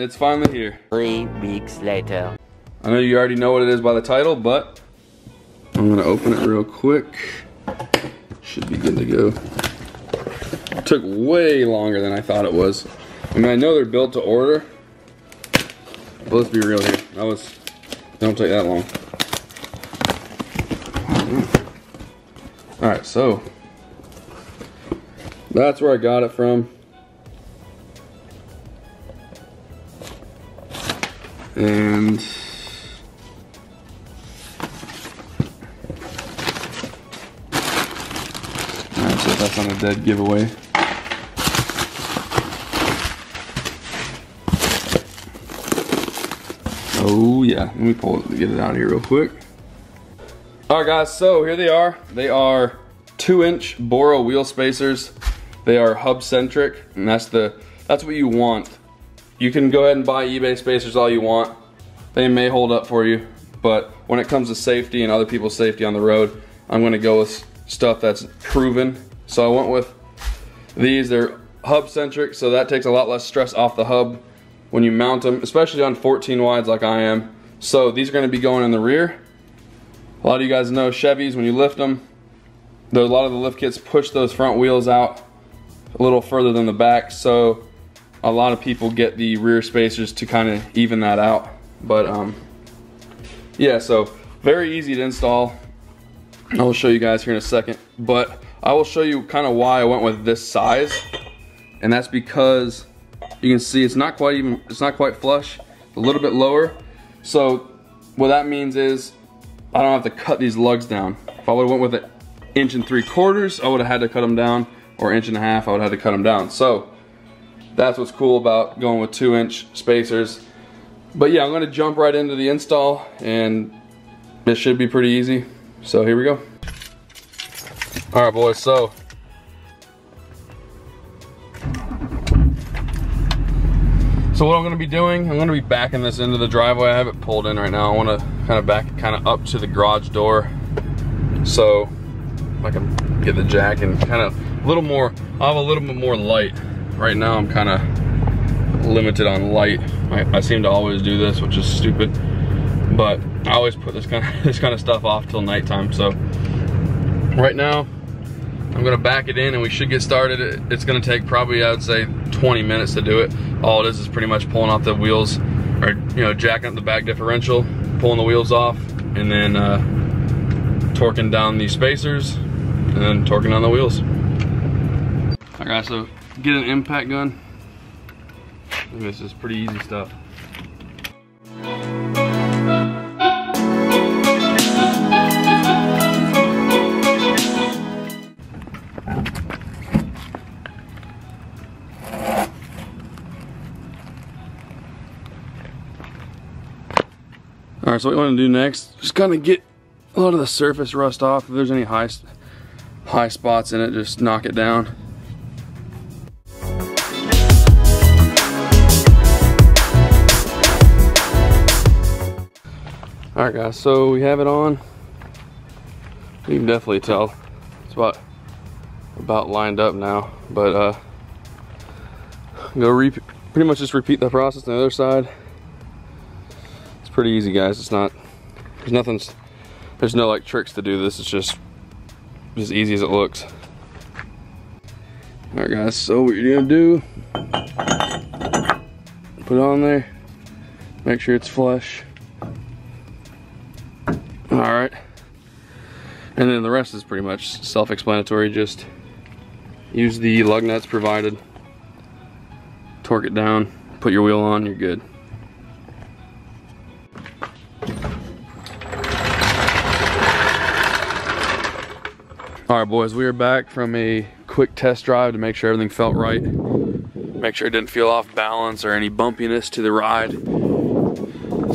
it's finally here. 3 weeks later. I know you already know what it is by the title, but I'm gonna open it real quick. Should be good to go. It took way longer than I thought it was. I mean, I know they're built to order, but let's be real here. Don't take that long. Alright, so that's where I got it from. And alright, so that's on a dead giveaway. Oh yeah, let me get it out of here real quick. Alright guys, so here they are. They are 2-inch Boro wheel spacers. They are hub centric, and that's what you want. You can go ahead and buy eBay spacers all you want. They may hold up for you, but when it comes to safety and other people's safety on the road, I'm gonna go with stuff that's proven. So I went with these. They're hub centric, so that takes a lot less stress off the hub when you mount them, especially on 14 wides like I am. So these are gonna be going in the rear. A lot of you guys know Chevys, when you lift them, a lot of the lift kits push those front wheels out a little further than the back, so a lot of people get the rear spacers to kind of even that out. But yeah, so very easy to install. I will show you guys here in a second, but I will show you kind of why I went with this size, and that's because you can see it's not quite flush, a little bit lower. So what that means is I don't have to cut these lugs down. If I would have went with an 1 3/4, I would have had to cut them down, or 1.5 inches, I would have had to cut them down. So that's what's cool about going with 2-inch spacers. But yeah, I'm gonna jump right into the install, and this should be pretty easy. So here we go. All right, boys, so what I'm gonna be doing, I'm gonna be backing this into the driveway. I have it pulled in right now. I wanna kind of back it kind of up to the garage door, so I can get the jack and kind of I'll have a little bit more light. Right now I'm kind of limited on light. I seem to always do this, which is stupid, but I always put this kind of stuff off till nighttime. So right now I'm gonna back it in and we should get started. It's gonna take probably, I would say, 20 minutes to do it. All it is pretty much pulling off the wheels, or jacking up the back differential, pulling the wheels off, and then torquing down the spacers, and then torquing down the wheels. All right, so get an impact gun. And this is pretty easy stuff. All right, so what we want to do next, just kind of get a lot of the surface rust off. If there's any high spots in it, just knock it down. All right, guys, so we have it on. You can definitely tell it's about lined up now, but pretty much just repeat the process on the other side. It's pretty easy, guys. There's no like tricks to do this. It's just as easy as it looks. All right, guys, so what you're gonna do, put it on there, make sure it's flush. All right, and then the rest is pretty much self-explanatory. Just use the lug nuts provided, torque it down, put your wheel on, you're good. All right, boys, we are back from a quick test drive to make sure everything felt right, make sure it didn't feel off balance or any bumpiness to the ride.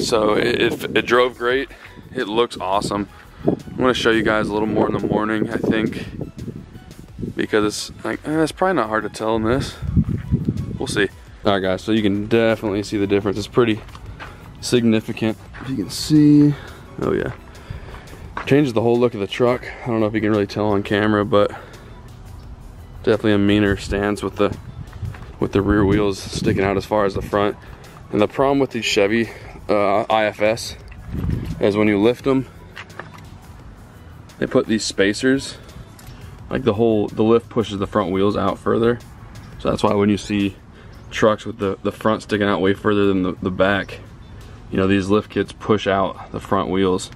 So it drove great. It looks awesome. I'm gonna show you guys a little more in the morning, I think, because it's like, it's probably not hard to tell in this. We'll see. All right, guys, so you can definitely see the difference. It's pretty significant. If you can see, oh yeah. Changes the whole look of the truck. I don't know if you can really tell on camera, but definitely a meaner stance with the rear wheels sticking out as far as the front. And the problem with these Chevy IFS is when you lift them, they put these spacers, like the lift pushes the front wheels out further. So that's why when you see trucks with the front sticking out way further than the back, you know, these lift kits push out the front wheels.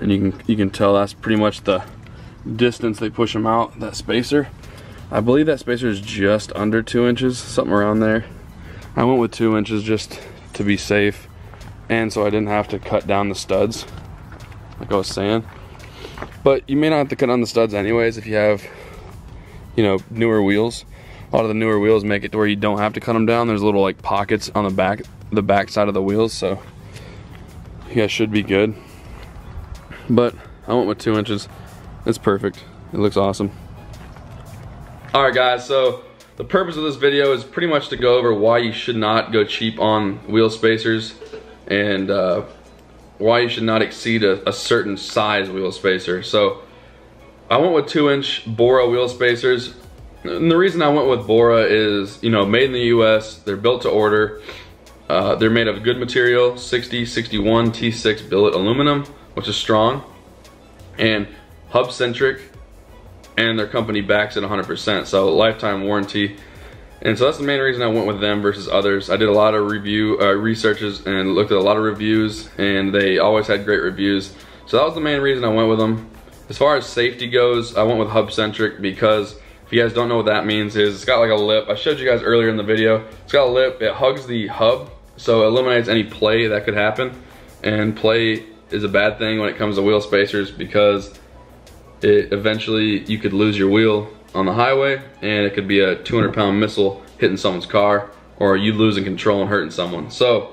And you can tell that's pretty much the distance they push them out, that spacer. I believe that spacer is just under 2 inches, something around there. I went with 2 inches just to be safe, and so I didn't have to cut down the studs, like I was saying. But you may not have to cut down the studs anyways if you have, you know, newer wheels. A lot of the newer wheels make it to where you don't have to cut them down. There's little like pockets on the back side of the wheels, so you guys should be good. But I went with 2 inches. It's perfect. It looks awesome. Alright guys, so the purpose of this video is pretty much to go over why you should not go cheap on wheel spacers, and why you should not exceed a certain size wheel spacer. So I went with 2-inch Bora wheel spacers. And the reason I went with Bora is, you know, made in the US, they're built to order. They're made of good material, 6061 T6 billet aluminum, which is strong, and hub centric, and their company backs it 100%, so lifetime warranty. And so that's the main reason I went with them versus others. I did a lot of researches and looked at a lot of reviews, and they always had great reviews. So that was the main reason I went with them. As far as safety goes, I went with hub centric because if you guys don't know what that means, is it's got like a lip. I showed you guys earlier in the video. It's got a lip, it hugs the hub, so it eliminates any play that could happen. And play is a bad thing when it comes to wheel spacers, because eventually you could lose your wheel on the highway, and it could be a 200-pound missile hitting someone's car, or you losing control and hurting someone. So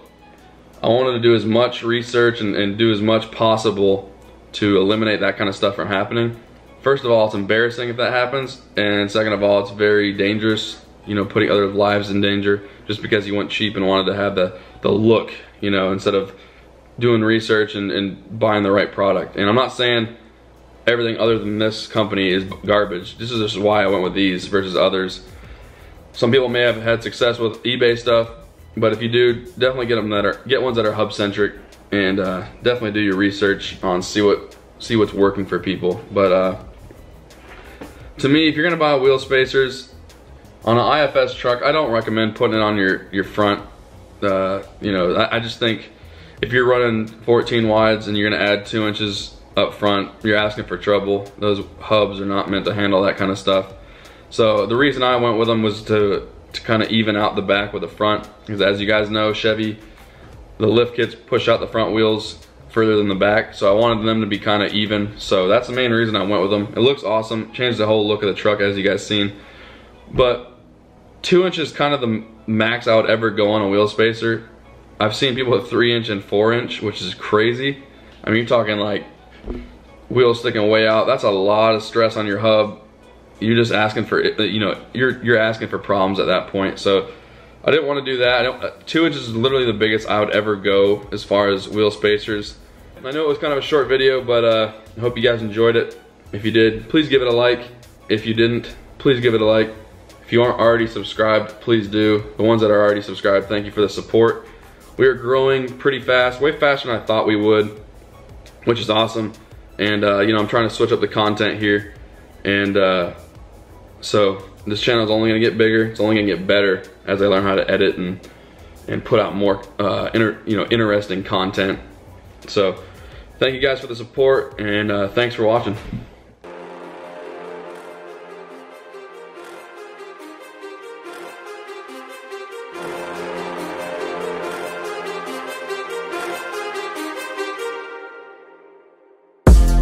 I wanted to do as much research and do as much possible to eliminate that kind of stuff from happening. First of all, it's embarrassing if that happens, and second of all, it's very dangerous, you know, putting other lives in danger just because you went cheap and wanted to have the look, you know, instead of doing research and buying the right product. And I'm not saying everything other than this company is garbage. This is just why I went with these versus others. Some people may have had success with eBay stuff, but if you do, definitely get ones that are hub centric, and definitely do your research on see what's working for people. But to me, if you're gonna buy wheel spacers on an IFS truck, I don't recommend putting it on your front. You know, I just think if you're running 14 wides and you're gonna add 2 inches up front, you're asking for trouble. Those hubs are not meant to handle that kind of stuff. So the reason I went with them was to kind of even out the back with the front, because as you guys know, Chevy, the lift kits push out the front wheels further than the back, so I wanted them to be kind of even. So that's the main reason I went with them. It looks awesome, changed the whole look of the truck as you guys seen. But 2 inches is kind of the max I would ever go on a wheel spacer. I've seen people with 3-inch and 4-inch, which is crazy. I mean, you're talking like wheels sticking way out. That's a lot of stress on your hub. You're just asking for, you know, you're asking for problems at that point. So I didn't want to do that. 2 inches is literally the biggest I would ever go as far as wheel spacers. I know it was kind of a short video, but I hope you guys enjoyed it. If you did, please give it a like. If you didn't, please give it a like. If you aren't already subscribed, please do. The ones that are already subscribed, thank you for the support. We are growing pretty fast, way faster than I thought we would, which is awesome. And you know, I'm trying to switch up the content here, and so this channel is only gonna get bigger. It's only gonna get better as I learn how to edit and put out more interesting content. So thank you guys for the support, and thanks for watching.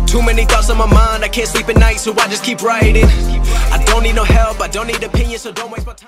Too many thoughts on my mind, I can't sleep at night, so I just keep writing. I don't need no help, I don't need opinions, so don't waste my time.